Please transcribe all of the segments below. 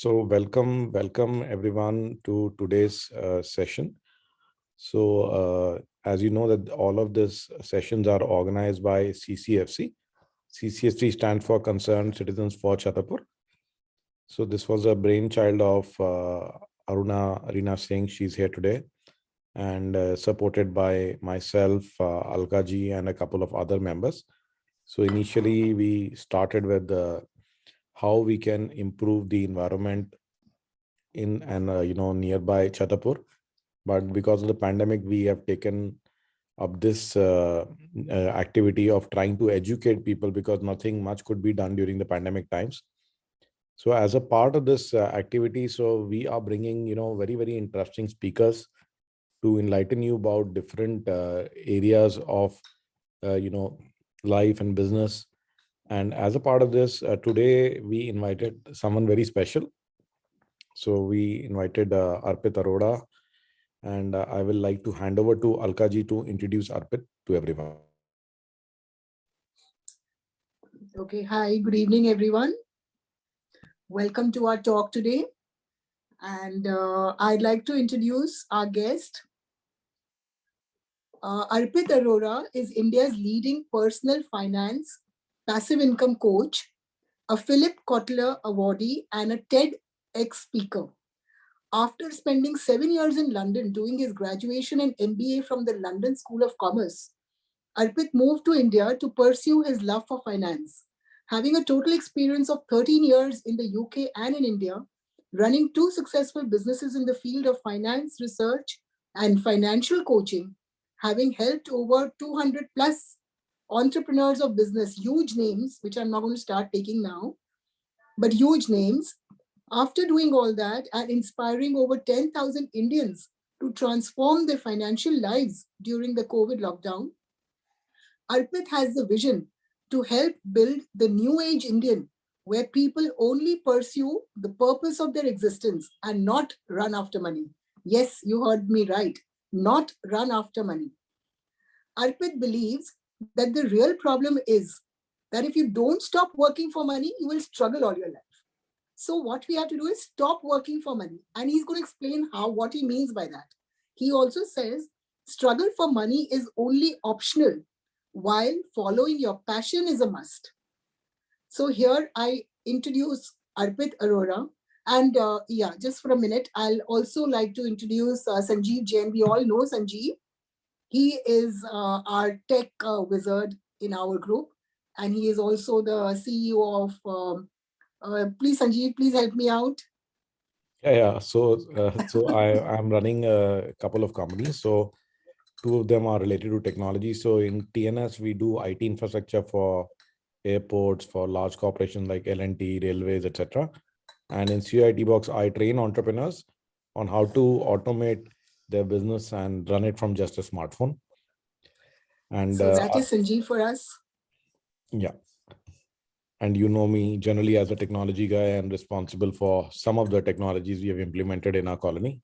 So welcome everyone to today's session. As you know that all of these sessions are organized by CCFC. CCFC stands for Concerned Citizens for Chhatarpur. So this was a brainchild of Aruna Singh. She's here today, and supported by myself, Alka ji, and a couple of other members. So initially we started with how we can improve the environment in and nearby Chhatarpur, but because of the pandemic we have taken up this activity of trying to educate people, because nothing much could be done during the pandemic times. So as a part of this activity, so we are bringing very interesting speakers to enlighten you about different areas of life and business. And as a part of this, today we invited someone very special. So we invited ARPIT Arora, and I will like to hand over to Alka ji to introduce ARPIT to everyone. Okay, hi, good evening everyone. Welcome to our talk today. And I'd like to introduce our guest. ARPIT Arora is India's leading personal finance passive income coach, a Philip Kotler Awardee, and a TEDx speaker. After spending 7 years in London doing his graduation and MBA from the London School of Commerce, ARPIT moved to India to pursue his love for finance. Having a total experience of 13 years in the UK and in India, running 2 successful businesses in the field of finance research and financial coaching, having helped over 200 plus entrepreneurs of business, huge names, which I'm not going to start taking now, but huge names. After doing all that and inspiring over 10,000 Indians to transform their financial lives during the COVID lockdown, ARPIT has the vision to help build the new age Indian, where people only pursue the purpose of their existence and not run after money. Yes, you heard me right, not run after money. ARPIT believes that the real problem is that if you don't stop working for money, you will struggle all your life. So what we have to do is stop working for money. And he's going to explain what he means by that. He also says struggle for money is only optional, while following your passion is a must. So here I introduce ARPIT Arora. And just for a minute, I'll also like to introduce Sanjeev Jain. We all know Sanjeev. He is our tech wizard in our group. And he is also the CEO of, please Sanjeev, please help me out. Yeah. So I'm running a couple of companies. So 2 of them are related to technology. So in TNS, we do IT infrastructure for airports, for large corporations like L&T, railways, etc. And in CIT Box, I train entrepreneurs on how to automate their business and run it from just a smartphone. And so that is Sanjeev for us. Yeah. And you know me generally as a technology guy and responsible for some of the technologies we have implemented in our colony.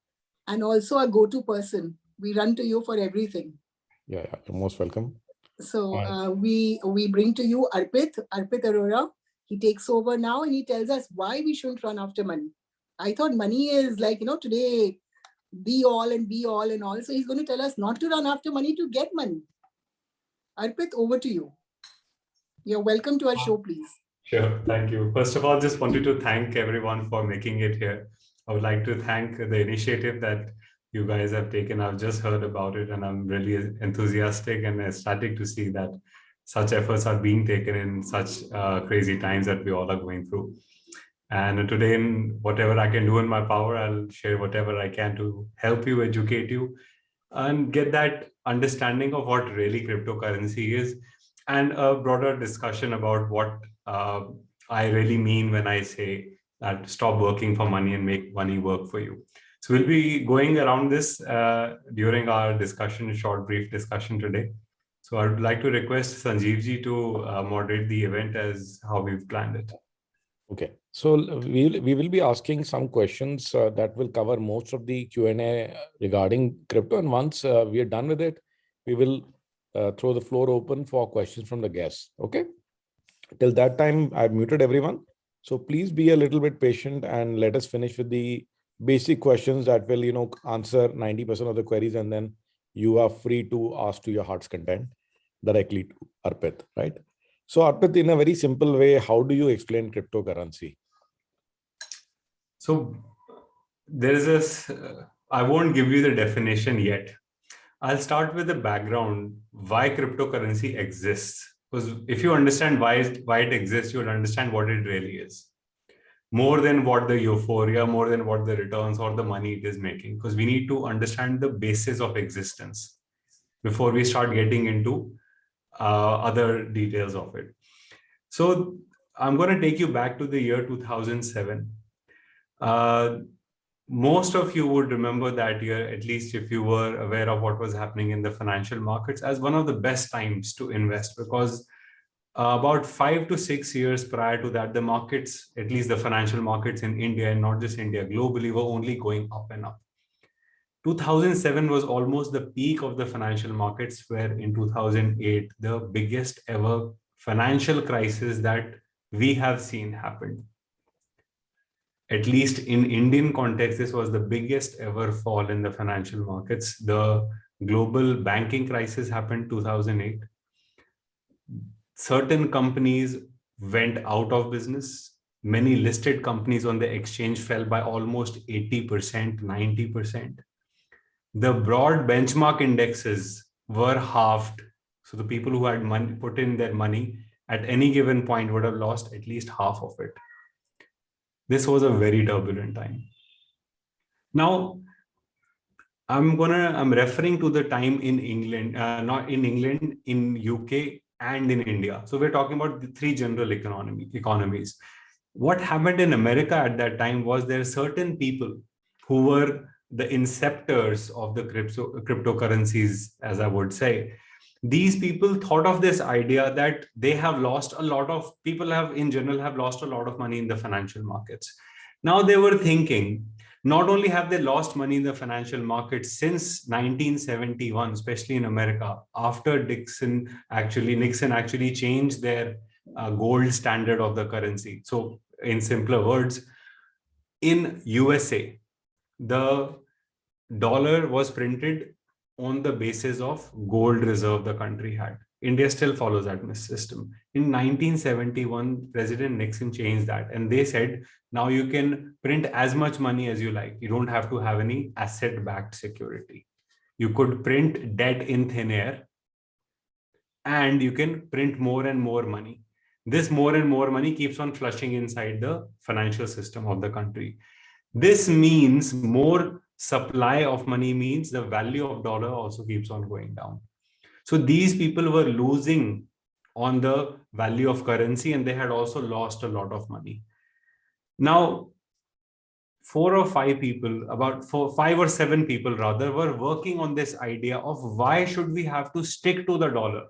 And also a go-to person. We run to you for everything. Yeah, you're most welcome. So we bring to you ARPIT Arora. He takes over now and he tells us why we shouldn't run after money. I thought money is like, today, be all. So he's going to tell us not to run after money, to get money. ARPIT, over to you. You're welcome to our show, please. Sure, thank you. First of all, just wanted to thank everyone for making it here. I would like to thank the initiative that you guys have taken. I've just heard about it and I'm really enthusiastic and ecstatic to see that such efforts are being taken in such crazy times that we all are going through. And today, in whatever I can do in my power, I'll share whatever I can to help you, educate you, and get that understanding of what really cryptocurrency is, and a broader discussion about what I really mean when I say that stop working for money and make money work for you. So we'll be going around this during our discussion, short, brief discussion today. So I would like to request Sanjeev ji to moderate the event as how we've planned it. Okay, so we will be asking some questions that will cover most of the Q&A regarding crypto. And once we are done with it, we will throw the floor open for questions from the guests. Okay. Till that time, I've muted everyone. So please be a little bit patient and let us finish with the basic questions that will, answer 90% of the queries, and then you are free to ask to your heart's content directly to Arpit, right? So Arpit, in a very simple way, how do you explain cryptocurrency? So there is this, I won't give you the definition yet. I'll start with the background, why cryptocurrency exists. Because if you understand why it exists, you'll understand what it really is. More than what the euphoria, more than what the returns or the money it is making. Because we need to understand the basis of existence before we start getting into other details of it. So I'm going to take you back to the year 2007. Most of you would remember that year, at least if you were aware of what was happening in the financial markets, as one of the best times to invest, because about 5 to 6 years prior to that, the markets, at least the financial markets in India, and not just India, globally, were only going up and up. 2007 was almost the peak of the financial markets, where in 2008, the biggest ever financial crisis that we have seen happened. At least in Indian context, this was the biggest ever fall in the financial markets. The global banking crisis happened 2008. Certain companies went out of business. Many listed companies on the exchange fell by almost 80%, 90%. The broad benchmark indexes were halved. So the people who had money, put in their money at any given point would have lost at least half of it. This was a very turbulent time. Now, I'm referring to the time in England, not in England, in UK and in India. So we're talking about the three general economies. What happened in America at that time was there are certain people who were the inceptors of the cryptocurrencies, as I would say. These people thought of this idea that they have lost a lot of people have in general have lost a lot of money in the financial markets. Now they were thinking, not only have they lost money in the financial markets since 1971, especially in America, after Nixon actually changed their gold standard of the currency. So in simpler words, in USA, the dollar was printed on the basis of gold reserve the country had. India still follows that system. In 1971, President Nixon changed that, and they said, now you can print as much money as you like. You don't have to have any asset-backed security. You could print debt in thin air, and you can print more and more money. This more and more money keeps on flushing inside the financial system of the country. This means more supply of money means the value of dollar also keeps on going down. So these people were losing on the value of currency, and they had also lost a lot of money. Now, 4 or 5 people, about 5 or 7 people rather, were working on this idea of why should we have to stick to the dollar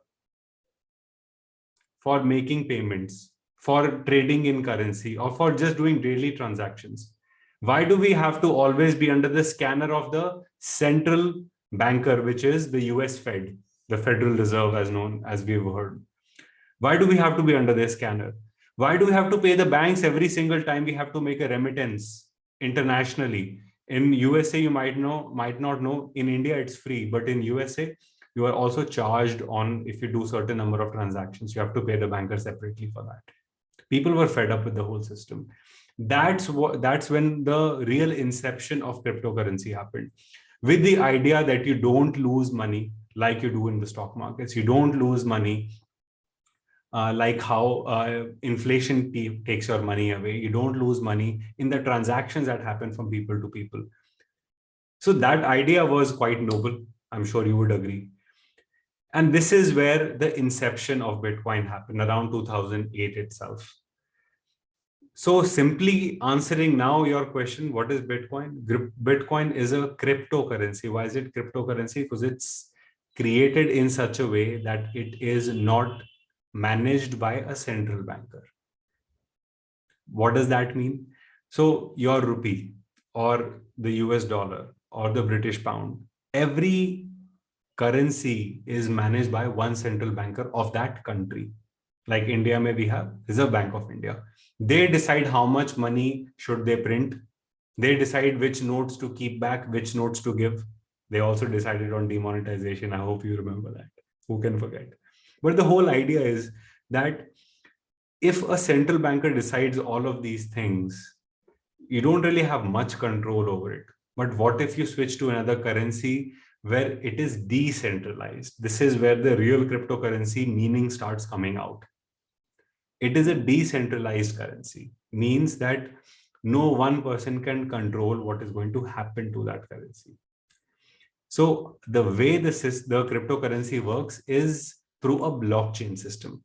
for making payments, for trading in currency, or for just doing daily transactions. Why do we have to always be under the scanner of the central banker, which is the US Fed, the Federal Reserve as known as we've heard? Why do we have to be under their scanner? Why do we have to pay the banks every single time we have to make a remittance internationally? In USA, you might not know, in India, it's free, but in USA, you are also charged on if you do certain number of transactions, you have to pay the banker separately for that. People were fed up with the whole system. That's when the real inception of cryptocurrency happened, with the idea that you don't lose money like you do in the stock markets. You don't lose money like how inflation takes your money away. You don't lose money in the transactions that happen from people to people. So that idea was quite noble. I'm sure you would agree. And this is where the inception of Bitcoin happened, around 2008 itself. So simply answering now your question, what is Bitcoin? Bitcoin is a cryptocurrency. Why is it cryptocurrency? Because it's created in such a way that it is not managed by a central banker. What does that mean? So your rupee or the US dollar or the British pound, every currency is managed by one central banker of that country. Like India, we have Reserve Bank of India. They decide how much money should they print. They decide which notes to keep back, which notes to give. They also decided on demonetization. I hope you remember that. Who can forget? But the whole idea is that if a central banker decides all of these things, you don't really have much control over it. But what if you switch to another currency where it is decentralized? This is where the real cryptocurrency meaning starts coming out. It is a decentralized currency, means that no one person can control what is going to happen to that currency. So the way the cryptocurrency works is through a blockchain system.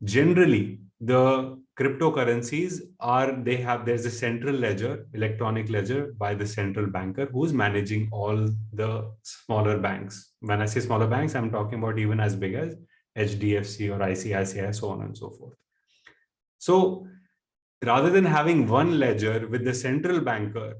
Generally, the cryptocurrencies there's a central ledger, electronic ledger by the central banker who's managing all the smaller banks. When I say smaller banks, I'm talking about even as big as HDFC or ICICI, so on and so forth. So rather than having one ledger with the central banker,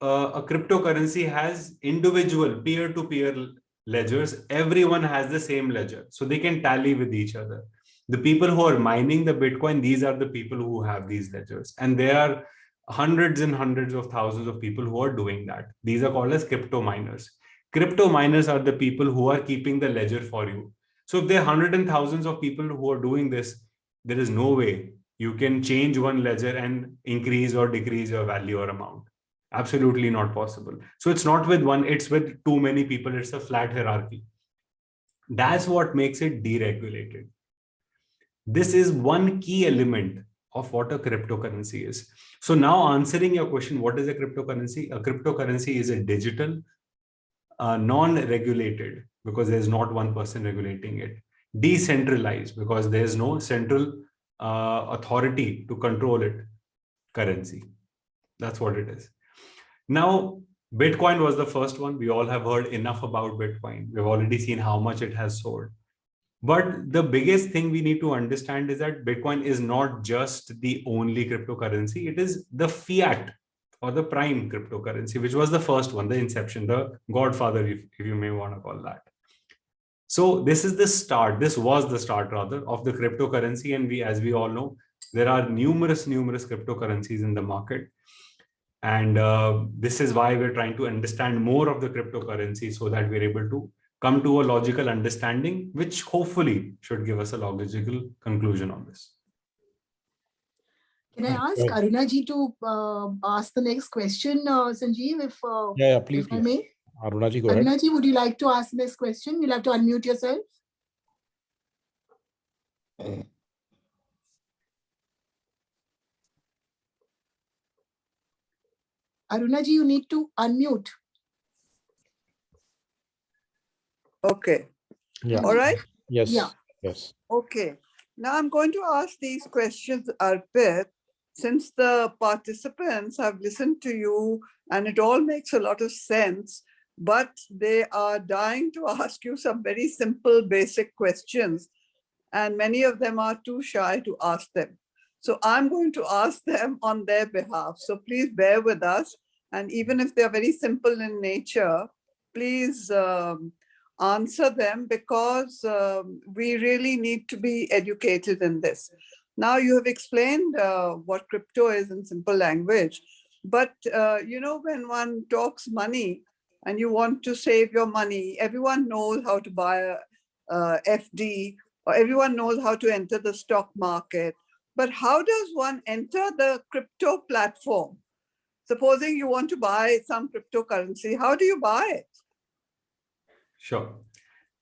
a cryptocurrency has individual peer-to-peer ledgers. Everyone has the same ledger, so they can tally with each other. The people who are mining the Bitcoin, these are the people who have these ledgers. And there are hundreds and hundreds of thousands of people who are doing that. These are called as crypto miners. Crypto miners are the people who are keeping the ledger for you. So if there are hundreds and thousands of people who are doing this, there is no way you can change one ledger and increase or decrease your value or amount. Absolutely not possible. So it's not with one, it's with too many people. It's a flat hierarchy. That's what makes it deregulated. This is one key element of what a cryptocurrency is. So now answering your question, what is a cryptocurrency? A cryptocurrency is a digital, non-regulated, because there's not one person regulating it. Decentralized, because there's no central authority to control it. Currency. That's what it is. Now, Bitcoin was the first one. We all have heard enough about Bitcoin. We've already seen how much it has sold. But the biggest thing we need to understand is that Bitcoin is not just the only cryptocurrency. It is the fiat or the prime cryptocurrency, which was the first one, the inception, the godfather, if you may want to call that. So this is the start. This was the start, rather, of the cryptocurrency. And as we all know, there are numerous cryptocurrencies in the market. And this is why we're trying to understand more of the cryptocurrency so that we're able to come to a logical understanding, which hopefully should give us a logical conclusion on this. Can I ask Aruna ji to ask the next question, Sanjeev, if please. If I may? Aruna ji, go ahead. Aruna ji, would you like to ask the next question? You'll have to unmute yourself. Aruna ji, you need to unmute. Okay. Yeah. All right. Yes. Yeah. Yes. Okay. Now I'm going to ask these questions, Arpit, since the participants have listened to you and it all makes a lot of sense, but they are dying to ask you some very simple, basic questions. And many of them are too shy to ask them. So I'm going to ask them on their behalf. So please bear with us. And even if they're very simple in nature, please answer them, because we really need to be educated in this. Now you have explained what crypto is in simple language, but you know, when one talks money and you want to save your money, everyone knows how to buy a FD, or everyone knows how to enter the stock market. But how does one enter the crypto platform? Supposing you want to buy some cryptocurrency, how do you buy it? Sure.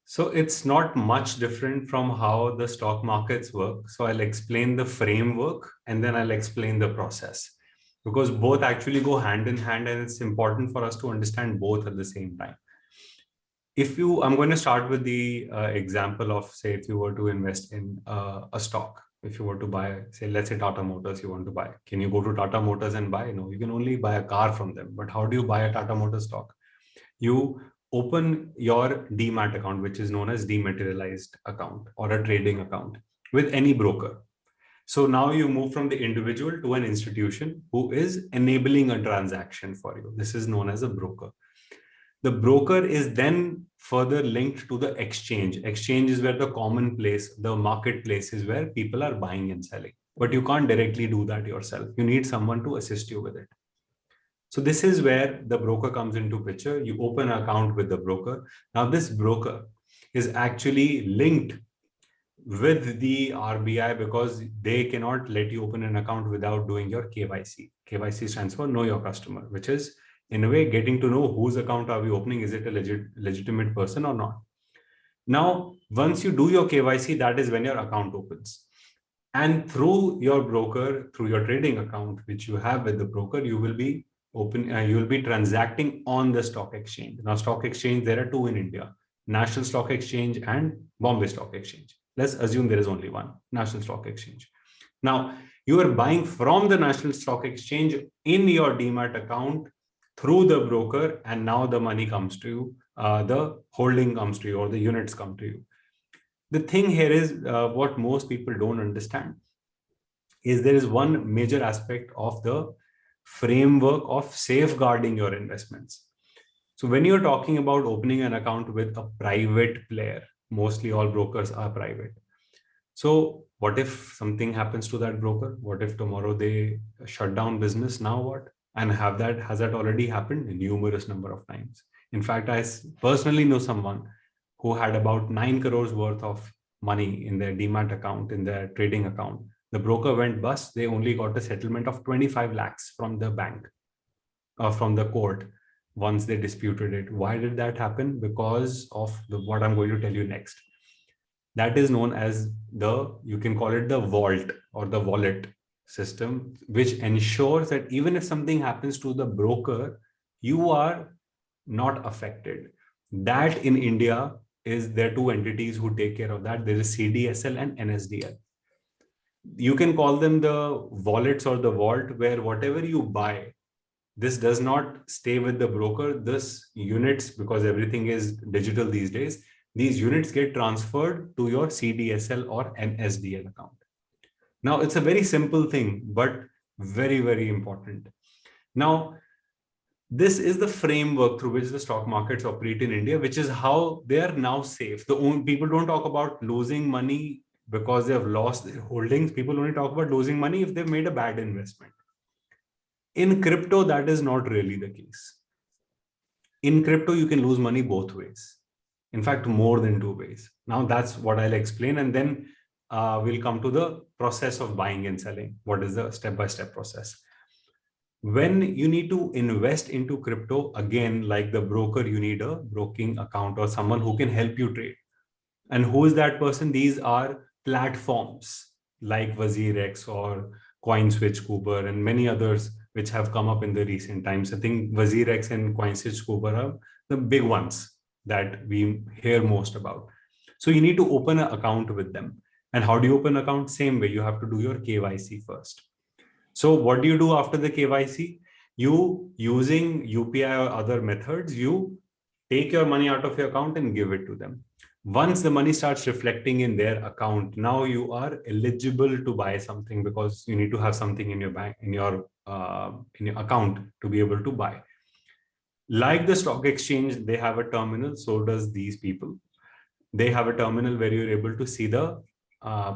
So it's not much different from how the stock markets work. So I'll explain the framework and then I'll explain the process, because both actually go hand in hand, and it's important for us to understand both at the same time. I'm going to start with the example of, say, if you were to invest in a stock, if you were to buy, say, let's say Tata Motors you want to buy. Can you go to Tata Motors and buy? No, you can only buy a car from them. But how do you buy a Tata Motors stock? You open your demat account, which is known as dematerialized account or a trading account, with any broker. So now you move from the individual to an institution who is enabling a transaction for you. This is known as a broker. The broker is then further linked to the exchange. Exchange is where the common place, the marketplace is where people are buying and selling. But you can't directly do that yourself. You need someone to assist you with it. So this is where the broker comes into picture. You open an account with the broker. Now this broker is actually linked with the RBI because they cannot let you open an account without doing your KYC. KYC stands for Know Your Customer, which is in a way getting to know whose account are we opening. Is it a legitimate person or not? Now, once you do your KYC, that is when your account opens. And through your broker, through your trading account, which you have with the broker, you will be you will be transacting on the stock exchange. Now, stock exchange, there are two in India, National Stock Exchange and Bombay Stock Exchange. Let's assume there is only one, National Stock Exchange. Now, you are buying from the National Stock Exchange in your Demat account through the broker, and now the money comes to you, the holding comes to you, or the units come to you. The thing here is what most people don't understand is there is one major aspect of the framework of safeguarding your investments. So when you're talking about opening an account with a private player, mostly all brokers are private. So what if something happens to that broker? What if tomorrow they shut down business? Now what? And has that already happened a numerous number of times? In fact, I personally know someone who had about 9 crores worth of money in their Demat account, in their trading account. The broker went bust. They only got a settlement of 25 lakhs from the bank or from the court once they disputed it. Why did that happen? Because of what I'm going to tell you next. That is known as you can call it the vault or the wallet system, which ensures that even if something happens to the broker, you are not affected. That in India there are two entities who take care of that. There is CDSL and NSDL. You can call them the wallets or the vault, where whatever you buy, this does not stay with the broker. This units, because everything is digital these days, these units get transferred to your CDSL or NSDL account. Now, it's a very simple thing, but very, very important. Now, this is the framework through which the stock markets operate in India, which is how they are now safe. People don't talk about losing money because they have lost their holdings. People only talk about losing money if they've made a bad investment. In crypto, that is not really the case. In crypto, you can lose money both ways. In fact, more than two ways. Now, that's what I'll explain. And then we'll come to the process of buying and selling. What is the step-by-step process? When you need to invest into crypto, again, like the broker, you need a broking account or someone who can help you trade. And who is that person? These are platforms like WazirX or CoinSwitch Cooper and many others which have come up in the recent times. I think WazirX and CoinSwitch Cooper are the big ones that we hear most about. So you need to open an account with them. And how do you open an account? Same way, you have to do your KYC first. So what do you do after the KYC? You, using UPI or other methods, you take your money out of your account and give it to them. Once the money starts reflecting in their account, now you are eligible to buy something because you need to have something in your bank, in your account to be able to buy. Like the stock exchange, they have a terminal. So does these people. They have a terminal where you're able to see the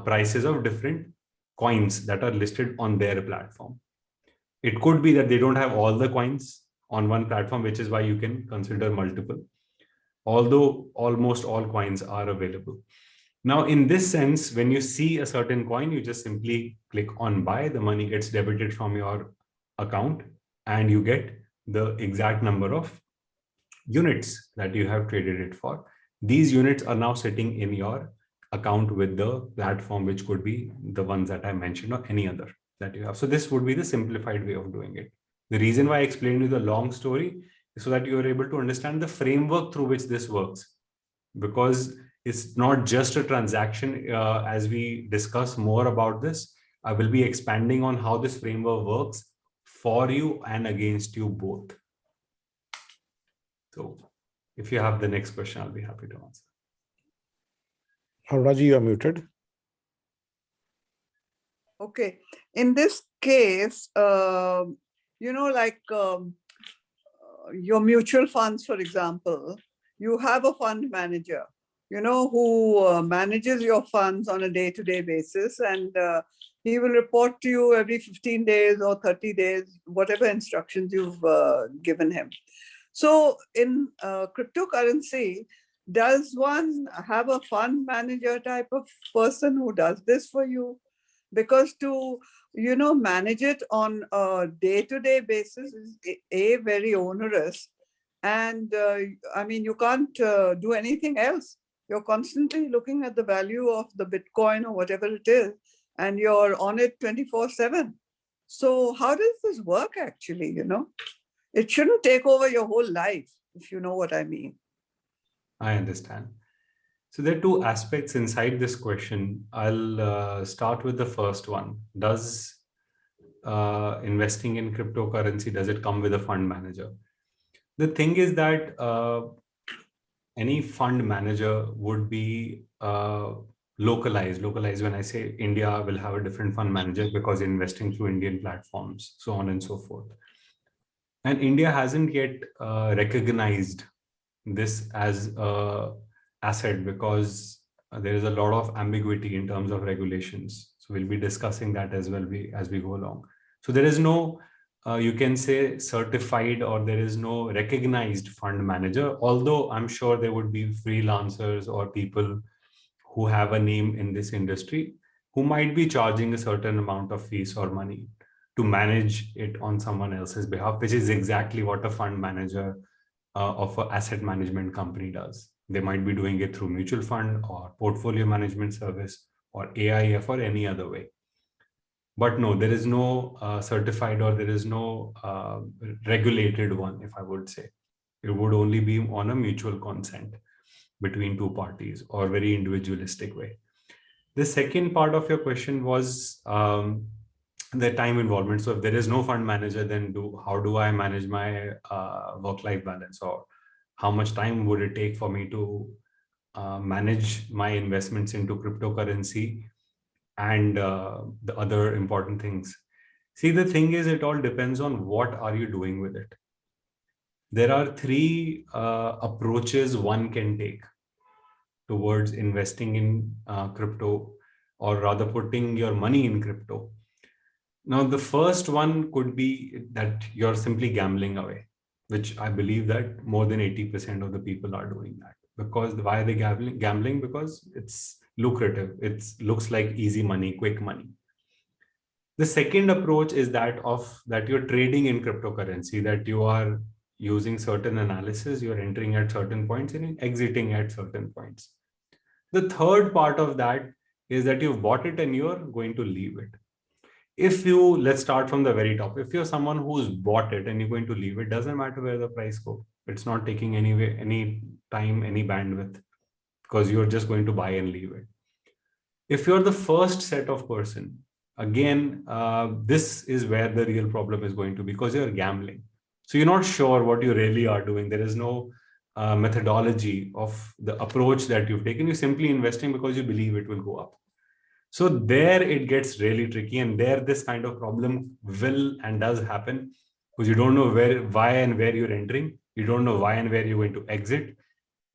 prices of different coins that are listed on their platform. It could be that they don't have all the coins on one platform, which is why you can consider multiple, although almost all coins are available. Now, in this sense, when you see a certain coin, you just simply click on buy, the money gets debited from your account, and you get the exact number of units that you have traded it for. These units are now sitting in your account with the platform, which could be the ones that I mentioned or any other that you have. So this would be the simplified way of doing it. The reason why I explained you the long story is so that you are able to understand the framework through which this works, because it's not just a transaction. As we discuss more about this, I will be expanding on how this framework works for you and against you both. So if you have the next question, I'll be happy to answer. Raji, you are muted. Okay. In this case, your mutual funds, for example, you have a fund manager, who manages your funds on a day-to-day basis, and he will report to you every 15 days or 30 days, whatever instructions you've given him. So in cryptocurrency, does one have a fund manager type of person who does this for you? Because to manage it on a day-to-day basis is very onerous, and I mean, you can't do anything else. You're constantly looking at the value of the Bitcoin or whatever it is, and you're on it 24/7. So how does this work actually? It shouldn't take over your whole life, if you know what I mean. I understand. So there are two aspects inside this question. I'll start with the first one. Does investing in cryptocurrency, does it come with a fund manager? The thing is that any fund manager would be localized. Localized, when I say India will have a different fund manager because investing through Indian platforms, so on and so forth. And India hasn't yet recognized this as a asset because there is a lot of ambiguity in terms of regulations. So we'll be discussing that as well as we go along. So there is no, you can say, certified, or there is no recognized fund manager, although I'm sure there would be freelancers or people who have a name in this industry who might be charging a certain amount of fees or money to manage it on someone else's behalf, which is exactly what a fund manager of an asset management company does. They might be doing it through mutual fund or portfolio management service or AIF or any other way. But no, there is no certified, or there is no regulated one, if I would say. It would only be on a mutual consent between two parties or very individualistic way. The second part of your question was the time involvement. So if there is no fund manager, then how do I manage my work-life balance, or how much time would it take for me to manage my investments into cryptocurrency and the other important things? See, the thing is, it all depends on what are you doing with it. There are three approaches one can take towards investing in crypto, or rather putting your money in crypto. Now, the first one could be that you're simply gambling away, which I believe that more than 80% of the people are doing that. Because why are they gambling? Because it's lucrative. It looks like easy money, quick money. The second approach is that you're trading in cryptocurrency, that you are using certain analysis, you're entering at certain points and exiting at certain points. The third part of that is that you've bought it and you're going to leave it. Let's start from the very top. If you're someone who's bought it and you're going to leave it, doesn't matter where the price goes. It's not taking any time, any bandwidth, because you're just going to buy and leave it. If you're the first set of person, again, this is where the real problem is going to be, because you're gambling. So you're not sure what you really are doing. There is no methodology of the approach that you've taken. You're simply investing because you believe it will go up. So there it gets really tricky, and there this kind of problem will and does happen, because you don't know why and where you're entering. You don't know why and where you're going to exit.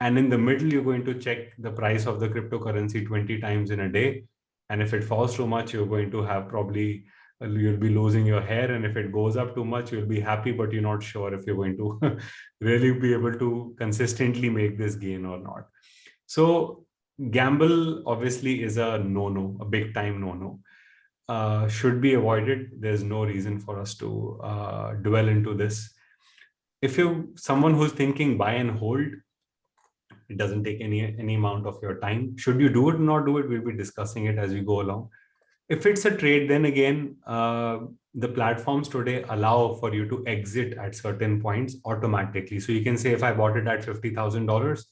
And in the middle, you're going to check the price of the cryptocurrency 20 times in a day. And if it falls too much, you're going to have you'll be losing your hair. And if it goes up too much, you'll be happy, but you're not sure if you're going to really be able to consistently make this gain or not. So gamble obviously is a no-no, a big time no-no. Should be avoided. There's no reason for us to dwell into this. If you're someone who's thinking buy and hold, it doesn't take any amount of your time. Should you do it or not do it? We'll be discussing it as we go along. If it's a trade, then again, the platforms today allow for you to exit at certain points automatically. So you can say, if I bought it at $50,000,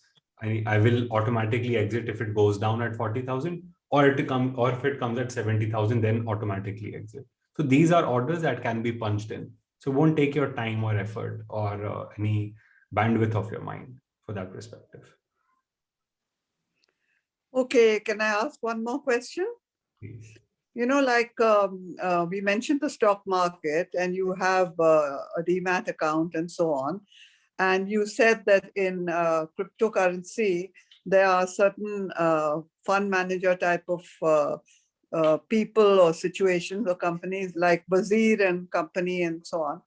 I will automatically exit if it goes down at 40,000, or if it comes at 70,000, then automatically exit. So these are orders that can be punched in. So it won't take your time or effort or any bandwidth of your mind for that perspective. Okay, can I ask one more question? Please. Like we mentioned the stock market, and you have a demat account and so on. And you said that in cryptocurrency, there are certain fund manager type of people or situations or companies like Wazir and company and so on.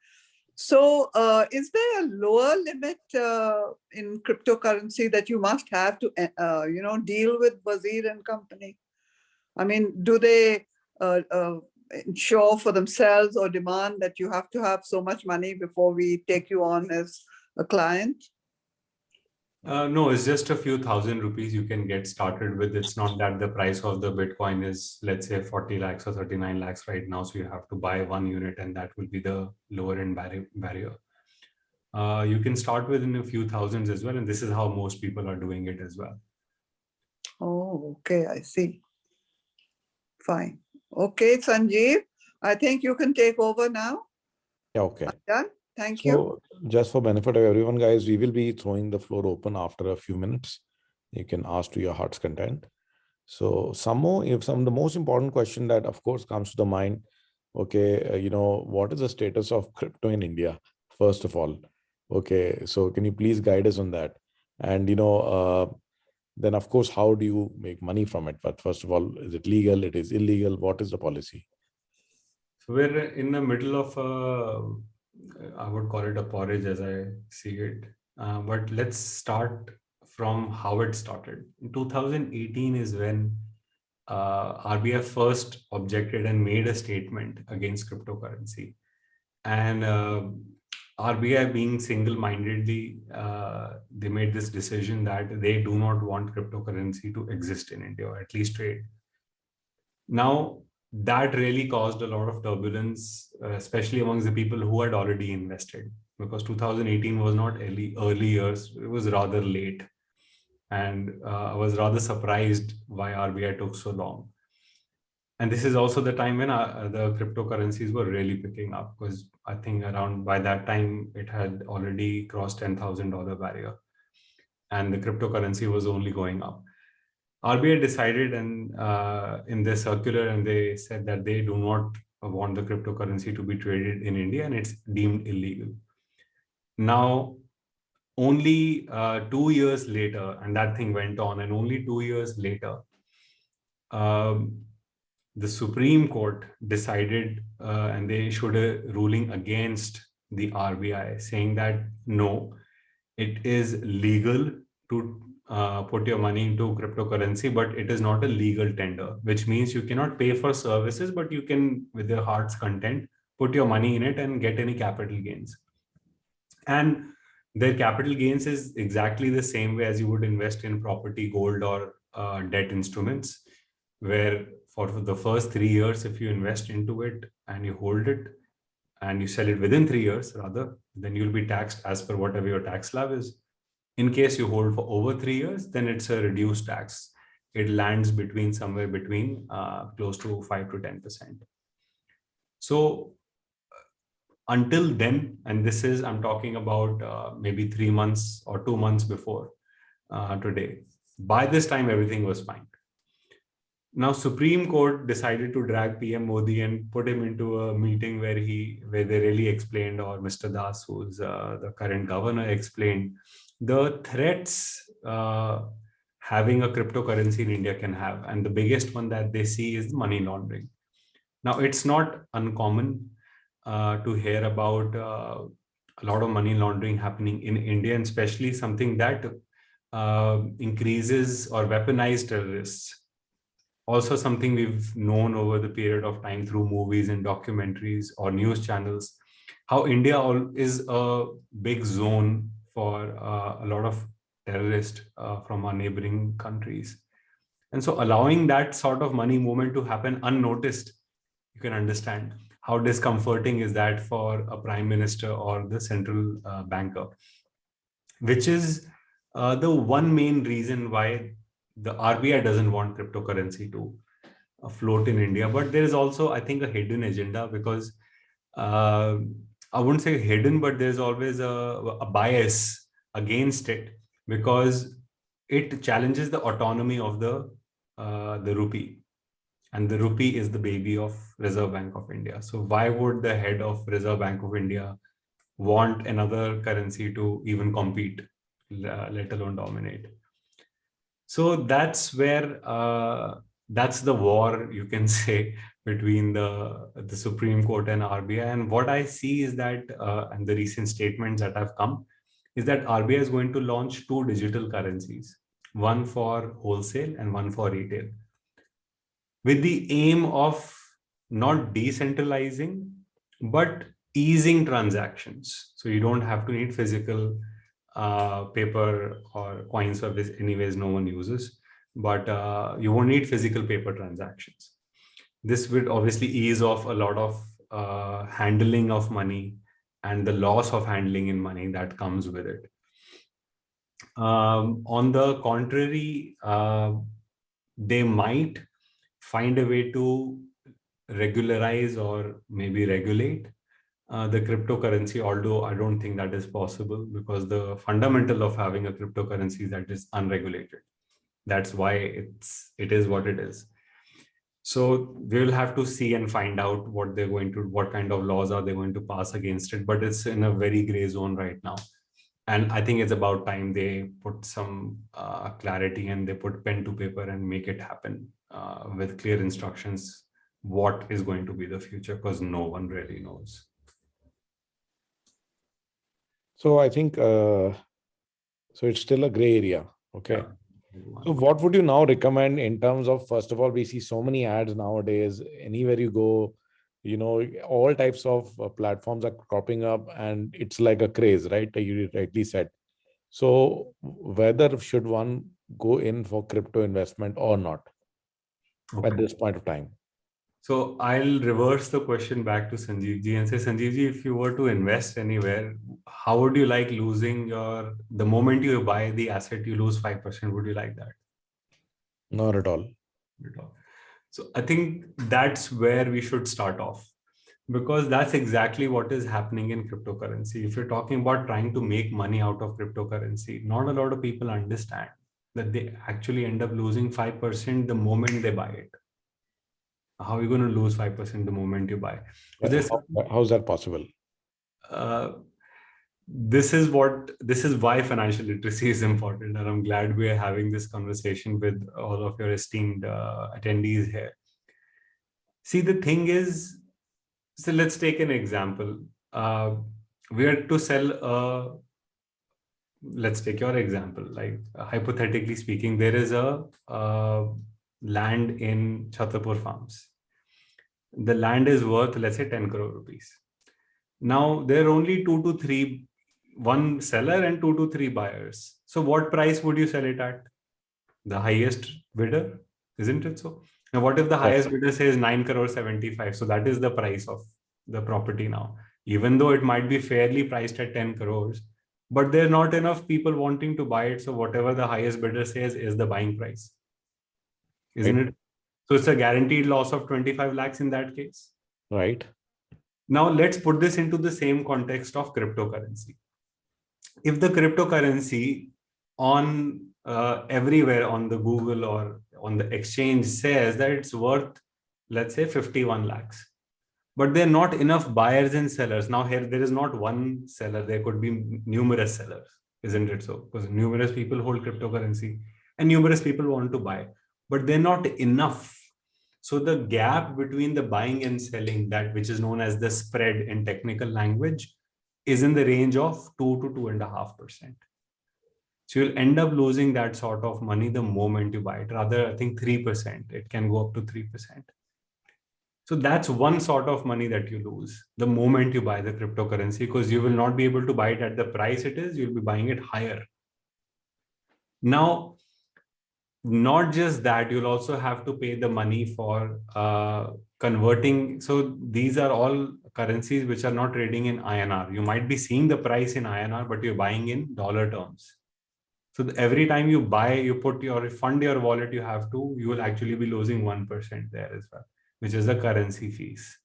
So is there a lower limit in cryptocurrency that you must have to, deal with Wazir and company? I mean, do they ensure for themselves or demand that you have to have so much money before we take you on as a client? No, it's just a few thousand rupees you can get started with. It's not that the price of the Bitcoin is, let's say, 40 lakhs or 39 lakhs right now. So you have to buy one unit and that will be the lower end barrier. You can start within a few thousands as well. And this is how most people are doing it as well. Oh, okay, I see. Fine. Okay, Sanjeev, I think you can take over now. Yeah, okay. Done. Thank you. So just for benefit of everyone, guys, we will be throwing the floor open after a few minutes. You can ask to your heart's content. So the most important question that of course comes to the mind, okay, what is the status of crypto in India, first of all? Okay, so can you please guide us on that? And, then of course, how do you make money from it? But first of all, is it legal? It is illegal? What is the policy? So we're in the middle of I would call it a porridge as I see it. But let's start from how it started. In 2018 is when RBI first objected and made a statement against cryptocurrency. And RBI being single-mindedly, they made this decision that they do not want cryptocurrency to exist in India, or at least trade. Now, that really caused a lot of turbulence, especially amongst the people who had already invested, because 2018 was not early years, it was rather late. And I was rather surprised why RBI took so long. And this is also the time when the cryptocurrencies were really picking up, because I think around by that time, it had already crossed $10,000 barrier. And the cryptocurrency was only going up. RBI decided and in their circular, and they said that they do not want the cryptocurrency to be traded in India and it's deemed illegal. Now, only 2 years later, and that thing went on, and only 2 years later, the Supreme Court decided and they issued a ruling against the RBI saying that no, it is legal to put your money into cryptocurrency, but it is not a legal tender, which means you cannot pay for services, but you can, with your heart's content, put your money in it and get any capital gains. And their capital gains is exactly the same way as you would invest in property, gold, or debt instruments, where for the first 3 years, if you invest into it and you hold it and you sell it within 3 years, rather, then you'll be taxed as per whatever your tax slab is. In case you hold for over 3 years, then it's a reduced tax. It lands somewhere between close to 5 to 10%. So until then, and this is, I'm talking about maybe 3 months or 2 months before today, by this time, everything was fine. Now, Supreme Court decided to drag PM Modi and put him into a meeting where they really explained, or Mr. Das, who's the current governor, explained the threats having a cryptocurrency in India can have. And the biggest one that they see is money laundering. Now, it's not uncommon to hear about a lot of money laundering happening in India, and especially something that increases or weaponized terrorists. Also something we've known over the period of time through movies and documentaries or news channels, how India is a big zone for a lot of terrorists from our neighboring countries. And so allowing that sort of money movement to happen unnoticed, you can understand how discomforting is that for a prime minister or the central banker, which is the one main reason why the RBI doesn't want cryptocurrency to float in India. But there is also, I think, a hidden agenda, because I wouldn't say hidden, but there's always a bias against it, because it challenges the autonomy of the rupee. And the rupee is the baby of Reserve Bank of India. So why would the head of Reserve Bank of India want another currency to even compete, let alone dominate. So that's where that's the war, you can say, between the Supreme Court and RBI. And what I see is that, and the recent statements that have come, is that RBI is going to launch 2 digital currencies, one for wholesale and one for retail, with the aim of not decentralizing, but easing transactions. So you don't have to need physical paper or coin service. Anyways, no one uses, but you won't need physical paper transactions. This will obviously ease off a lot of handling of money and the loss of handling in money that comes with it. On the contrary, they might find a way to regularize or maybe regulate the cryptocurrency, although I don't think that is possible, because the fundamental of having a cryptocurrency is that it's unregulated. That's why it is what it is. So we will have to see and find out what kind of laws are they going to pass against it, but it's in a very gray zone right now. And I think it's about time they put some clarity and they put pen to paper and make it happen with clear instructions what is going to be the future, because no one really knows. So I think, so it's still a gray area. Okay. Yeah. So what would you now recommend in terms of, first of all, we see so many ads nowadays, anywhere you go, all types of platforms are cropping up and it's like a craze, right? You rightly said. So whether should one go in for crypto investment or not at this point of time? So I'll reverse the question back to Sanjeev ji and say, Sanjeev ji, if you were to invest anywhere, how would you like losing the moment you buy the asset, you lose 5%? Would you like that? Not at all. So I think that's where we should start off, because that's exactly what is happening in cryptocurrency. If you're talking about trying to make money out of cryptocurrency, not a lot of people understand that they actually end up losing 5% the moment they buy it. How are you going to lose 5% the moment you buy? How is that possible? This is why financial literacy is important, and I'm glad we are having this conversation with all of your esteemed attendees here. See, the thing is, so let's take an example. We are to sell let's take your example, like hypothetically speaking, there is a land in Chhatarpur farms. The land is worth, let's say, 10 crore rupees. Now there are only one seller and 2 to 3 buyers. So what price would you sell it at? The highest bidder, isn't it so? Now what if the highest bidder says 9 crore 75? So that is the price of the property now, even though it might be fairly priced at 10 crores, but there are not enough people wanting to buy it. So whatever the highest bidder says is the buying price, isn't it? So it's a guaranteed loss of 25 lakhs in that case. Right. Now let's put this into the same context of cryptocurrency. If the cryptocurrency on everywhere on the Google or on the exchange says that it's worth, let's say, 51 lakhs, but there are not enough buyers and sellers. Now here, there is not one seller, there could be numerous sellers, isn't it so? Because numerous people hold cryptocurrency and numerous people want to buy, but they're not enough. So the gap between the buying and selling, that which is known as the spread in technical language, is in the range of 2 to 2.5%. So you'll end up losing that sort of money the moment you buy it. Rather, I think 3%, it can go up to 3%. So that's one sort of money that you lose the moment you buy the cryptocurrency, because you will not be able to buy it at the price it is, you'll be buying it higher. Now, not just that, you'll also have to pay the money for converting. So these are all currencies which are not trading in INR. You might be seeing the price in INR, but you're buying in dollar terms. So every time you buy, you fund your wallet, you will actually be losing 1% there as well, which is the currency fees.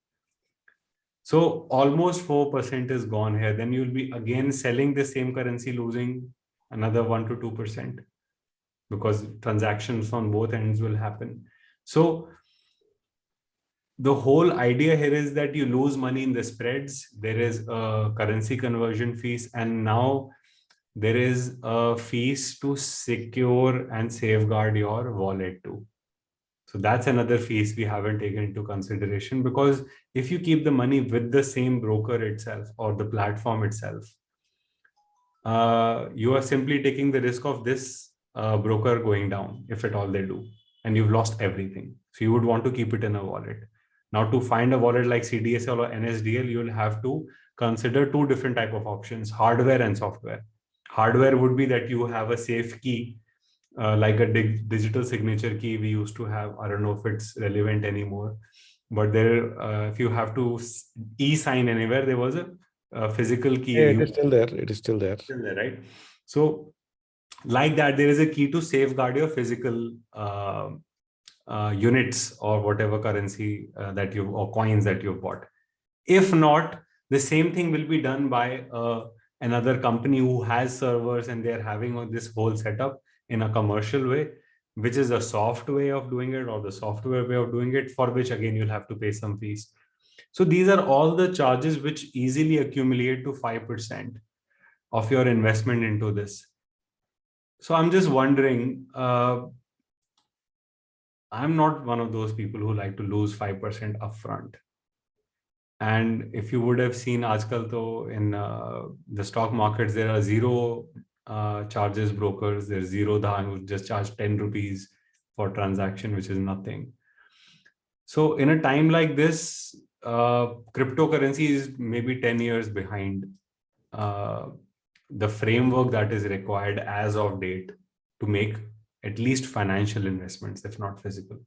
So almost 4% is gone here. Then you'll be again selling the same currency, losing another 1 to 2%. Because transactions on both ends will happen. So the whole idea here is that you lose money in the spreads. There is a currency conversion fees, and now there is a fees to secure and safeguard your wallet too. So that's another fees we haven't taken into consideration, because if you keep the money with the same broker itself or the platform itself, you are simply taking the risk of this broker going down, if at all they do, and you've lost everything. So you would want to keep it in a wallet. Now, to find a wallet like CDSL or NSDL, you will have to consider two different type of options: hardware and software. Hardware would be that you have a safe key, like a digital signature key we used to have. I don't know if it's relevant anymore, but there, if you have to e-sign anywhere, there was a physical key. Yeah, it is still there. It is still there. Still there, right? So, like that, there is a key to safeguard your physical units or whatever currency that you or coins that you've bought. If not, the same thing will be done by another company who has servers, and they're having this whole setup in a commercial way, which is a soft way of doing it, or the software way of doing it, for which again you'll have to pay some fees. So these are all the charges which easily accumulate to 5% of your investment into this. So I'm just wondering, I'm not one of those people who like to lose 5% upfront. And if you would have seen, aajkal to in the stock markets, there are zero charges brokers. There's zero dhan who just charge 10 rupees for transaction, which is nothing. So in a time like this, cryptocurrency is maybe 10 years behind the framework that is required as of date to make at least financial investments, if not physical.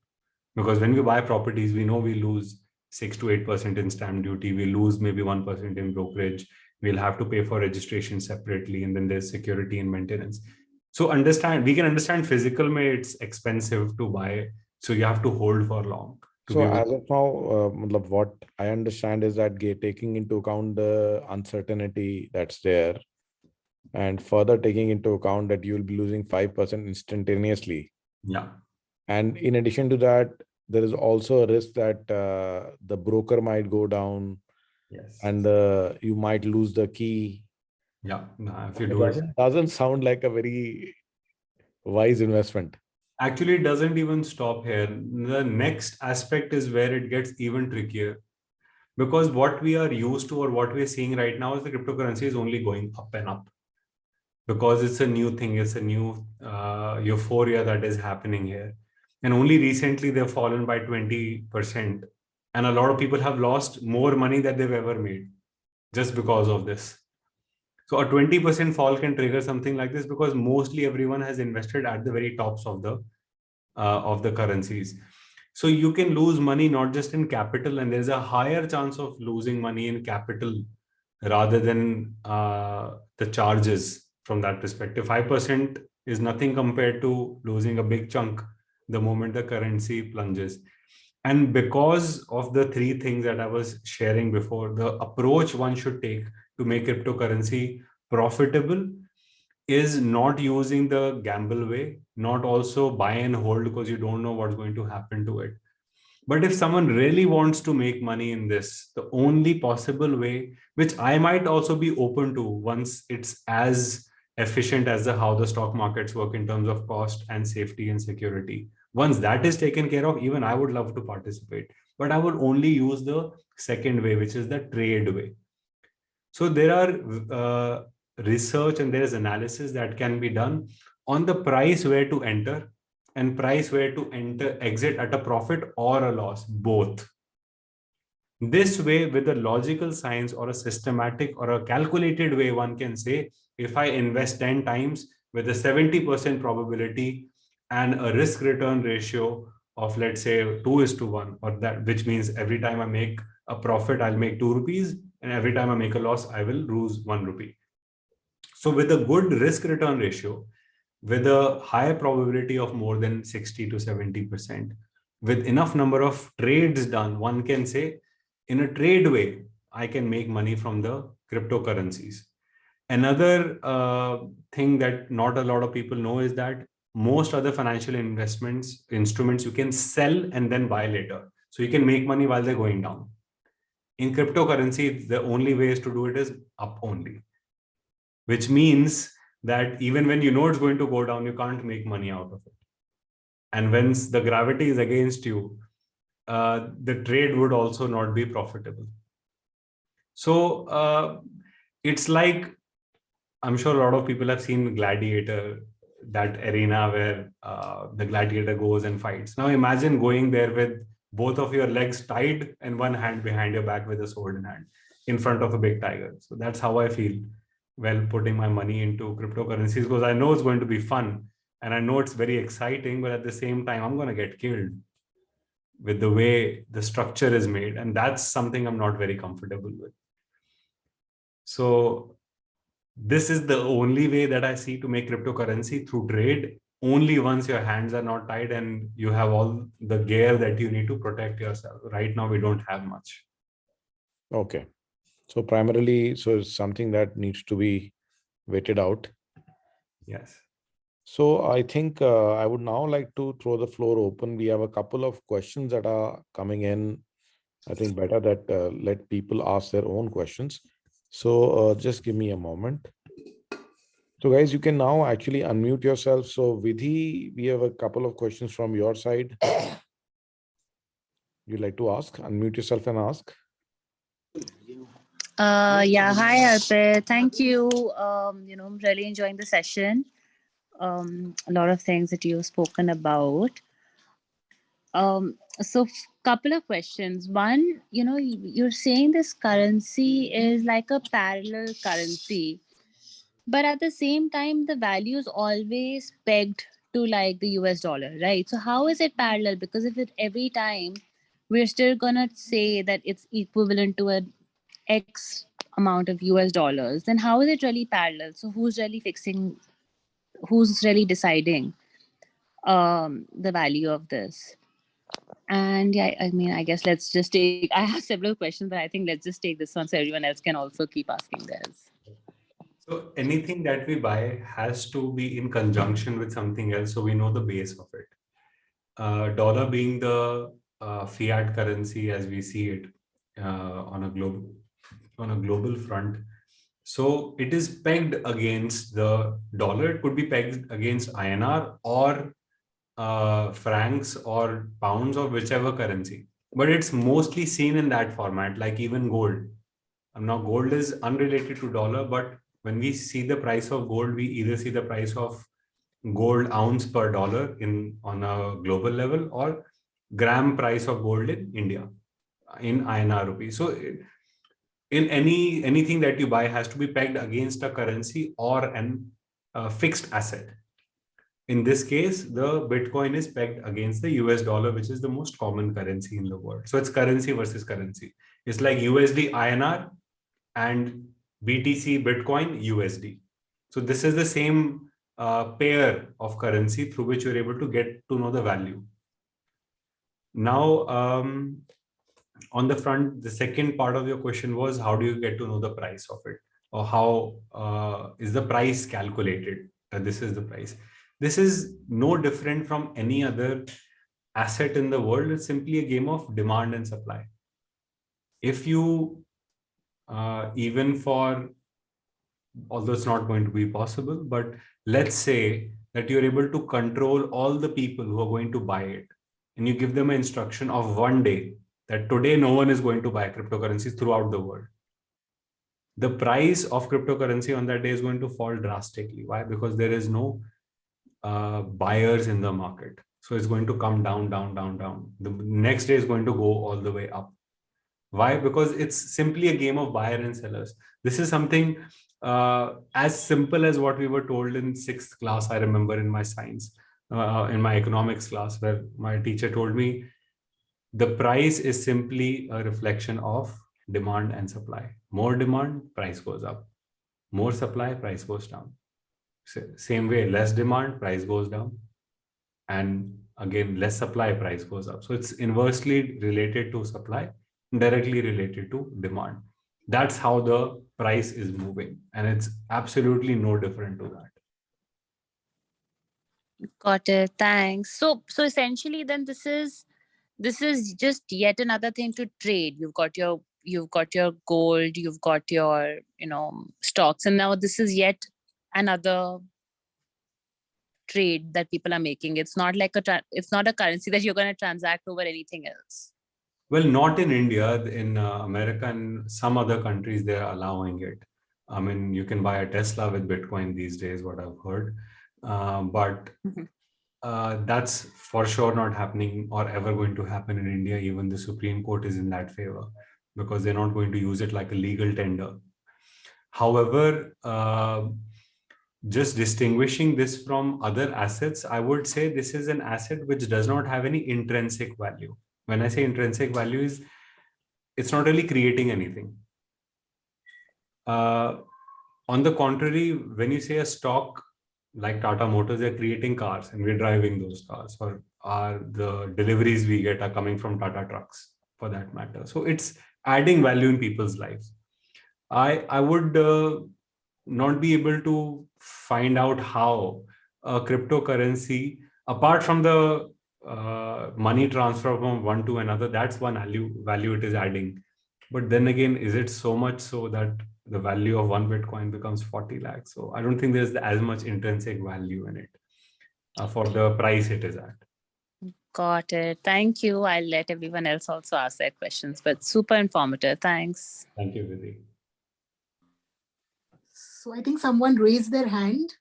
Because when we buy properties, we know we lose 6 to 8% in stamp duty. We lose maybe 1% in brokerage. We'll have to pay for registration separately, and then there's security and maintenance. So we can understand physical it's expensive to buy, so you have to hold for long. So as of now, what I understand is that taking into account the uncertainty that's there, and further taking into account that you will be losing 5% instantaneously. Yeah. And in addition to that, there is also a risk that the broker might go down. Yes. And you might lose the key. Yeah. No, if you do it. Doesn't sound like a very wise investment. Actually, it doesn't even stop here. The next aspect is where it gets even trickier. Because what we are used to, or what we're seeing right now, is the cryptocurrency is only going up and up. Because it's a new thing, it's a new euphoria that is happening here. And only recently they've fallen by 20%. And a lot of people have lost more money than they've ever made just because of this. So a 20% fall can trigger something like this, because mostly everyone has invested at the very tops of the currencies. So you can lose money not just in capital, and there's a higher chance of losing money in capital rather than the charges. From that perspective, 5% is nothing compared to losing a big chunk the moment the currency plunges. And because of the three things that I was sharing before, the approach one should take to make cryptocurrency profitable is not using the gamble way, not also buy and hold because you don't know what's going to happen to it. But if someone really wants to make money in this, the only possible way, which I might also be open to once it's as efficient as how the stock markets work in terms of cost and safety and security. Once that is taken care of, even I would love to participate, but I would only use the second way, which is the trade way. So there are research and there is analysis that can be done on the price where to enter and price where to exit at a profit or a loss, both. This way, with a logical science or a systematic or a calculated way, one can say, if I invest 10 times with a 70% probability and a risk return ratio of, let's say, 2:1, or that, which means every time I make a profit, I'll make 2 rupees, and every time I make a loss, I will lose 1 rupee. So with a good risk return ratio, with a high probability of more than 60 to 70%, with enough number of trades done, one can say, in a trade way, I can make money from the cryptocurrencies. Another thing that not a lot of people know is that most other financial instruments you can sell and then buy later. So you can make money while they're going down. In cryptocurrency, the only way is to do it is up only, which means that even when you know it's going to go down, you can't make money out of it. And when the gravity is against you, the trade would also not be profitable. So it's like, I'm sure a lot of people have seen Gladiator, that arena where the gladiator goes and fights. Now imagine going there with both of your legs tied and one hand behind your back with a sword in hand in front of a big tiger. So that's how I feel while putting my money into cryptocurrencies, because I know it's going to be fun and I know it's very exciting, but at the same time, I'm going to get killed with the way the structure is made. And that's something I'm not very comfortable with. So this is the only way that I see to make cryptocurrency, through trade, only once your hands are not tied and you have all the gear that you need to protect yourself. Right now, we don't have much. Okay. So primarily, so it's something that needs to be waited out. Yes. So I think I would now like to throw the floor open. We have a couple of questions that are coming in. I think better that let people ask their own questions. So just give me a moment. So guys, you can now actually unmute yourself. So Vidhi, we have a couple of questions from your side. You'd like to ask? Unmute yourself and ask. Yeah, hi Arpit. Thank you. I'm really enjoying the session. A lot of things that you've spoken about. So couple of questions. One, you're saying this currency is like a parallel currency, but at the same time, the value is always pegged to like the US dollar, right? So how is it parallel? Because if it every time we're still gonna say that it's equivalent to a X amount of US dollars, then how is it really parallel? So who's really deciding the value of this? And yeah, I mean, I guess let's just take, I have several questions, but I think let's just take this one so everyone else can also keep asking theirs. So anything that we buy has to be in conjunction with something else, so we know the base of it. Dollar being the fiat currency as we see it on a global front. So it is pegged against the dollar. It could be pegged against INR or francs or pounds or whichever currency. But it's mostly seen in that format, like even gold. Now, gold is unrelated to dollar, but when we see the price of gold, we either see the price of gold ounce per dollar on a global level or gram price of gold in India in INR rupees. So in anything that you buy has to be pegged against a currency or a fixed asset. In this case, the Bitcoin is pegged against the US dollar, which is the most common currency in the world. So it's currency versus currency. It's like USD INR and BTC Bitcoin USD. So this is the same pair of currency through which you're able to get to know the value. Now, on the front, the second part of your question was, how do you get to know the price of it? Or how is the price calculated? This is the price. This is no different from any other asset in the world. It's simply a game of demand and supply. If you, even for, although it's not going to be possible, but let's say that you're able to control all the people who are going to buy it, and you give them an instruction of one day that today no one is going to buy cryptocurrencies throughout the world. The price of cryptocurrency on that day is going to fall drastically. Why? Because there is no buyers in the market. So it's going to come down, down, down, down. The next day is going to go all the way up. Why? Because it's simply a game of buyer and sellers. This is something as simple as what we were told in 6th class. I remember in my science, in my economics class, where my teacher told me the price is simply a reflection of demand and supply. More demand, price goes up. More supply, price goes down. Same way, less demand, price goes down. And again, less supply, price goes up. So it's inversely related to supply, directly related to demand. That's how the price is moving. And it's absolutely no different to that. Got it. Thanks. So essentially then this is this is just yet another thing to trade. You've got your gold, you've got your, stocks, and now this is yet another trade that people are making. It's not like it's not a currency that you're going to transact over anything else. Well, not in India. In America and some other countries, they're allowing it. I mean, you can buy a Tesla with Bitcoin these days, what I've heard. But that's for sure not happening or ever going to happen in India. Even the Supreme Court is in that favor because they're not going to use it like a legal tender. However, just distinguishing this from other assets, I would say this is an asset which does not have any intrinsic value. When I say intrinsic value, it's not really creating anything. On the contrary, when you say a stock like Tata Motors, they're creating cars and we're driving those cars, or the deliveries we get are coming from Tata trucks for that matter. So it's adding value in people's lives. I would not be able to find out how a cryptocurrency, apart from the money transfer from one to another, that's one value it is adding. But then again, is it so much so that the value of one Bitcoin becomes 40 lakhs? So I don't think there's as much intrinsic value in it for the price it is at. Got it. Thank you. I'll let everyone else also ask their questions, but super informative. Thanks. Thank you, Vidhi. So I think someone raised their hand.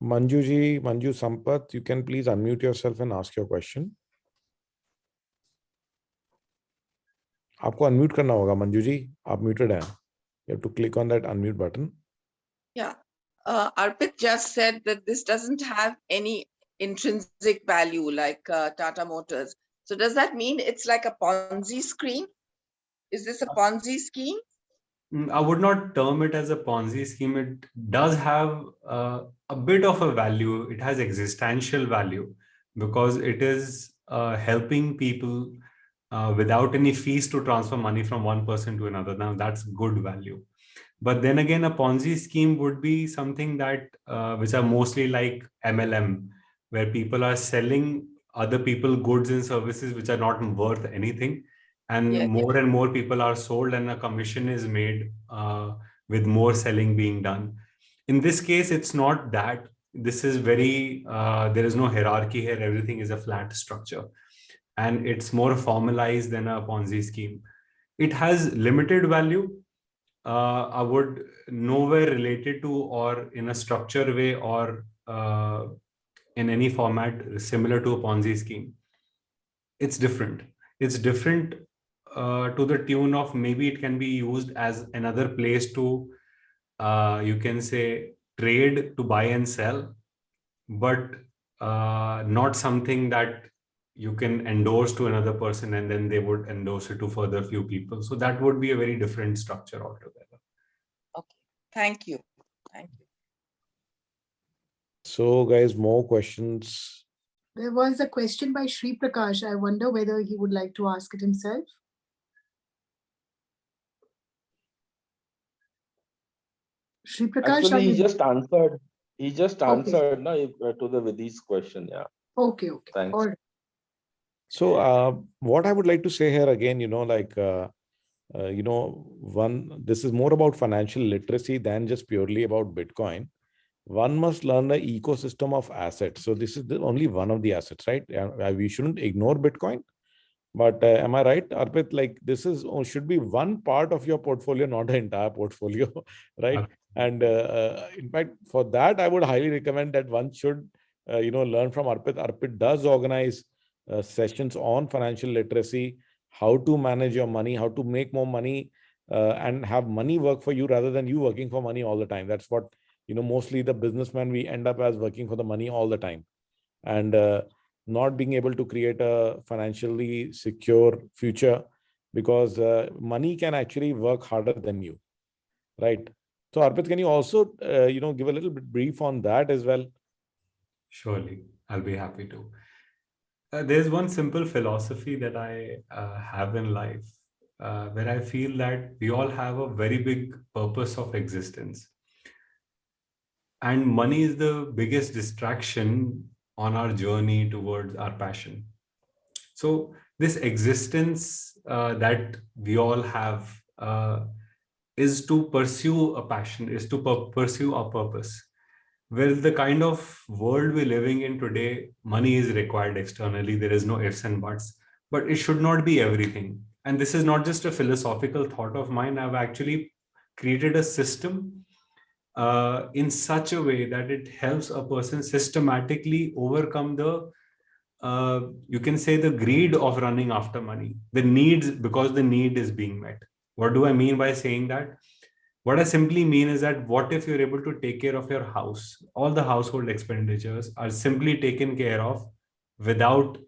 Manju Sampath, you can please unmute yourself and ask your question. आपको unmute करना होगा मंजू जी, आप muted हैं. You have to click on that unmute button. Yeah, Arpit just said that this doesn't have any intrinsic value like Tata Motors. So does that mean it's like a Ponzi scheme? Is this a Ponzi scheme? I would not term it as a Ponzi scheme. It does have a bit of a value. It has existential value because it is helping people without any fees to transfer money from one person to another. Now that's good value. But then again, a Ponzi scheme would be something that which are mostly like MLM, where people are selling other people goods and services which are not worth anything. And more and more people are sold and a commission is made with more selling being done. In this case, it's not that. This is very, there is no hierarchy here. Everything is a flat structure. And it's more formalized than a Ponzi scheme. It has limited value. I would nowhere related to or in a structured way or in any format similar to a Ponzi scheme. It's different. It's different to the tune of maybe it can be used as another place to, you can say, trade, to buy and sell, but not something that you can endorse to another person and then they would endorse it to further few people. So that would be a very different structure altogether. Okay, thank you. Thank you. So guys, more questions? There was a question by Sri Prakash. I wonder whether he would like to ask it himself. Sri Prakash, actually, he just answered. He just answered to the Vidhi's question. Yeah. Okay. Thanks. All right. So what I would like to say here again, this is more about financial literacy than just purely about Bitcoin. One must learn the ecosystem of assets. So this is only one of the assets, right? We shouldn't ignore Bitcoin. But am I right, Arpit? Like this should be one part of your portfolio, not the entire portfolio, right? Okay. And in fact, for that, I would highly recommend that one should, learn from Arpit. Arpit does organize sessions on financial literacy, how to manage your money, how to make more money, and have money work for you rather than you working for money all the time. That's what, mostly the businessman, we end up as working for the money all the time. And not being able to create a financially secure future because money can actually work harder than you, right? So Arpit, can you also, give a little bit brief on that as well? Surely, I'll be happy to. There's one simple philosophy that I have in life where I feel that we all have a very big purpose of existence. And money is the biggest distraction on our journey towards our passion. So this existence that we all have is to pursue a passion, is to pursue a purpose. With the kind of world we're living in today, money is required externally. There is no ifs and buts, but it should not be everything. And this is not just a philosophical thought of mine. I've actually created a system in such a way that it helps a person systematically overcome the you can say the greed of running after money, the needs, because the need is being met. What do I mean by saying that? What I simply mean is that what if you're able to take care of your house? All the household expenditures are simply taken care of without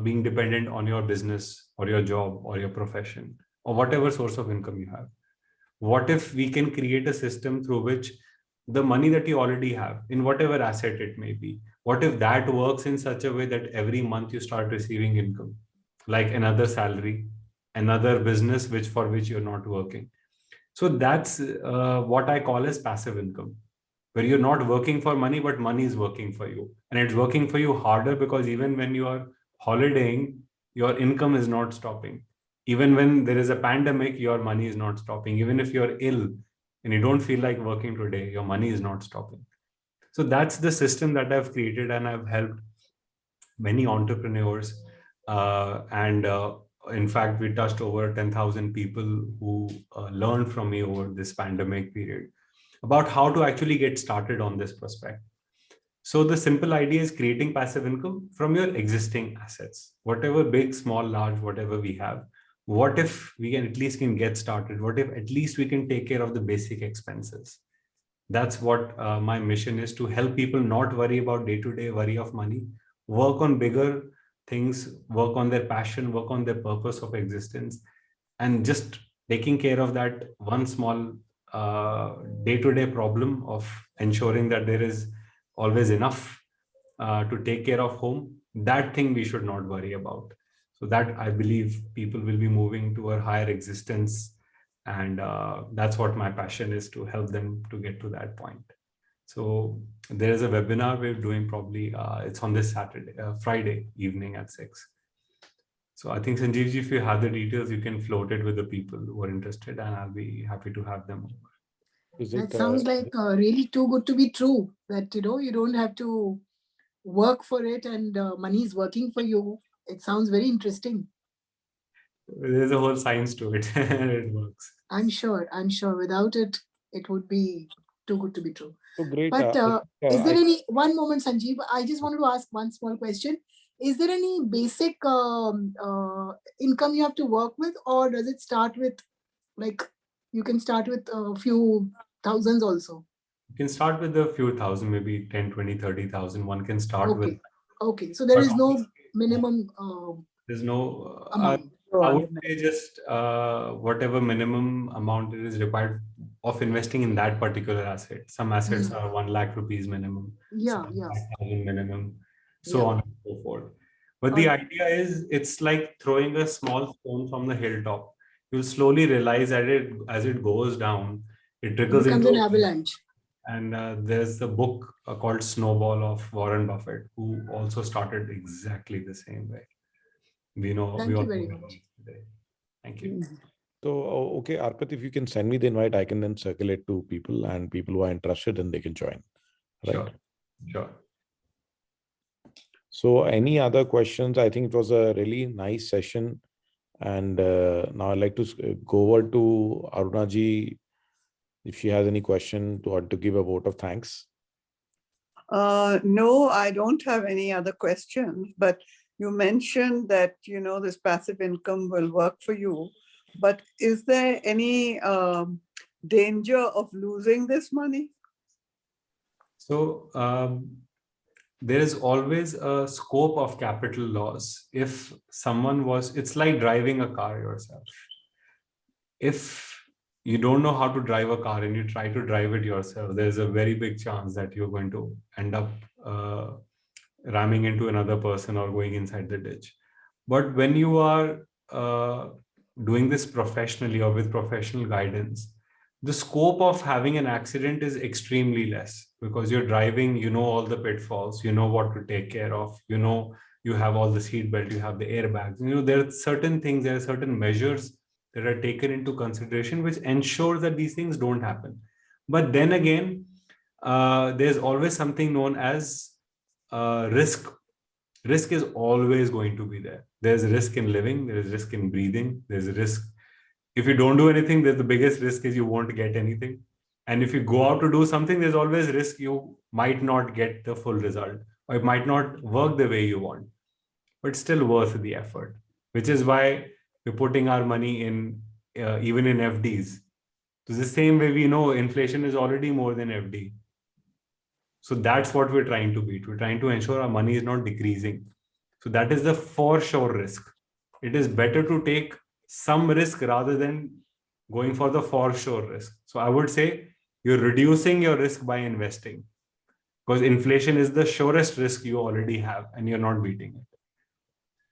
being dependent on your business or your job or your profession or whatever source of income you have. What if we can create a system through which the money that you already have in whatever asset it may be, what if that works in such a way that every month you start receiving income, like another salary, another business for which you're not working? So that's what I call as passive income, where you're not working for money, but money is working for you. And it's working for you harder because even when you are holidaying, your income is not stopping. Even when there is a pandemic, your money is not stopping. Even if you're ill and you don't feel like working today, your money is not stopping. So that's the system that I've created, and I've helped many entrepreneurs. And in fact, we touched over 10,000 people who learned from me over this pandemic period about how to actually get started on this prospect. So the simple idea is creating passive income from your existing assets, whatever big, small, large, whatever we have. What if we can at least get started? What if at least we can take care of the basic expenses? That's what my mission is, to help people not worry about day-to-day worry of money, work on bigger things, work on their passion, work on their purpose of existence, and just taking care of that one small day-to-day problem of ensuring that there is always enough to take care of home. That thing we should not worry about. So that I believe people will be moving to a higher existence. And that's what my passion is, to help them to get to that point. So there is a webinar we're doing, probably it's on this Friday evening at 6. So I think Sanjeevji, if you have the details, you can float it with the people who are interested, and I'll be happy to have them over. That sounds like really too good to be true, that you don't have to work for it and money is working for you. It sounds very interesting. There's a whole science to it. It works. I'm sure without it, it would be too good to be true. So great. But is there any, one moment, Sanjeev, I just wanted to ask one small question. Is there any basic income you have to work with, or does it start with, like, you can start with a few thousands also? You can start with a few thousand, maybe 10, 20, 30,000. One can start with. Okay, so there is no minimum. There's no, amount. I would say just whatever minimum amount it is required of investing in that particular asset. Some assets are 1 lakh rupees minimum. Yeah, some yeah. 5,000 minimum, so on and so forth. But the idea is, it's like throwing a small stone from the hilltop. You'll slowly realize that as it goes down, it trickles into an avalanche. And there's the book called Snowball of Warren Buffett, who also started exactly the same way. We know. Thank you very much. Thank you. So, okay, Arpit, if you can send me the invite, I can then circulate to people, and people who are interested, and they can join. Right? Sure. So any other questions? I think it was a really nice session. And now I'd like to go over to Aruna ji, if she has any question to give a vote of thanks. No, I don't have any other questions, but you mentioned that, this passive income will work for you, but is there any danger of losing this money? So there is always a scope of capital loss. If someone it's like driving a car yourself. If you don't know how to drive a car and you try to drive it yourself, there's a very big chance that you're going to end up ramming into another person or going inside the ditch. But when you are doing this professionally or with professional guidance, the scope of having an accident is extremely less, because you're driving, you know all the pitfalls, you know what to take care of, you know you have all the seat belt, you have the airbags. There are certain things, there are certain measures that are taken into consideration which ensure that these things don't happen. But then again, there's always something known as risk. Risk is always going to be there. There's risk in living, there is risk in breathing, there's a risk. If you don't do anything, the biggest risk is you won't get anything. And if you go out to do something, there's always risk you might not get the full result, or it might not work the way you want, but still worth the effort, which is why we're putting our money in, even in FDs. So the same way we know inflation is already more than FD. So that's what we're trying to beat. We're trying to ensure our money is not decreasing. So that is the for sure risk. It is better to take some risk rather than going for the for sure risk. So I would say you're reducing your risk by investing, because inflation is the surest risk you already have and you're not beating it.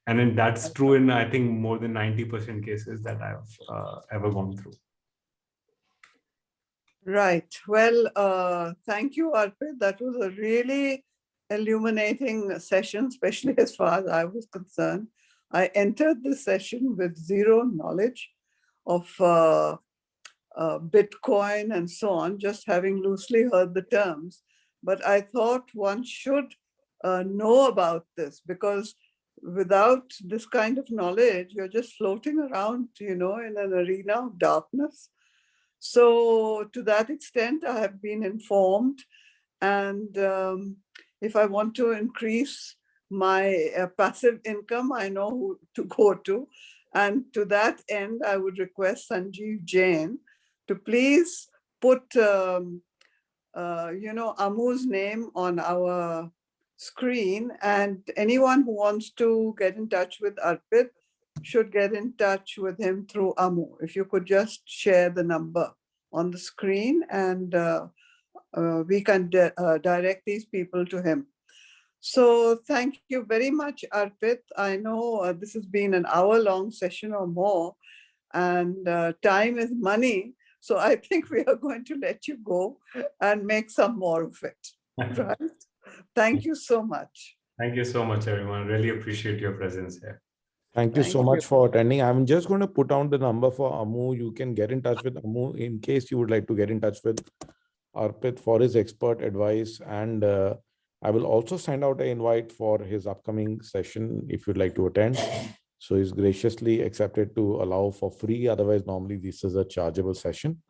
And then that's true in, I think, more than 90% cases that I've ever gone through. Right. Well, thank you, Arpit. That was a really illuminating session, especially as far as I was concerned. I entered the session with zero knowledge of Bitcoin and so on, just having loosely heard the terms. But I thought one should know about this, because without this kind of knowledge, you're just floating around, in an arena of darkness. So to that extent, I have been informed. And if I want to increase my passive income, I know who to go to. And to that end, I would request Sanjeev Jain to please put, Amu's name on our screen. And anyone who wants to get in touch with Arpit should get in touch with him through Amu. If you could just share the number on the screen, and we can direct these people to him. So thank you very much, Arpit. I know this has been an hour-long session or more, and time is money. So I think we are going to let you go and make some more of it. Right? Thank you so much. Thank you so much, everyone. Really appreciate your presence here. Thank you so Thank much you. for attending. I'm just going to put down the number for Amu. You can get in touch with Amu in case you would like to get in touch with Arpit for his expert advice. And I will also send out an invite for his upcoming session if you'd like to attend. So he's graciously accepted to allow for free. Otherwise, normally this is a chargeable session.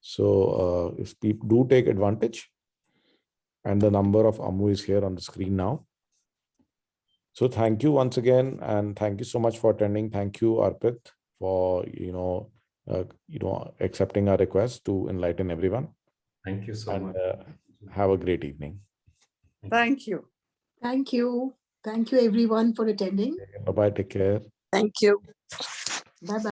So if people do take advantage, and the number of Amu is here on the screen now. So thank you once again, and thank you so much for attending. Thank you, Arpit, for accepting our request to enlighten everyone. Thank you so much. Have a great evening. Thank you. Thank you. Thank you, everyone, for attending. Bye-bye. Take care. Thank you. Bye-bye.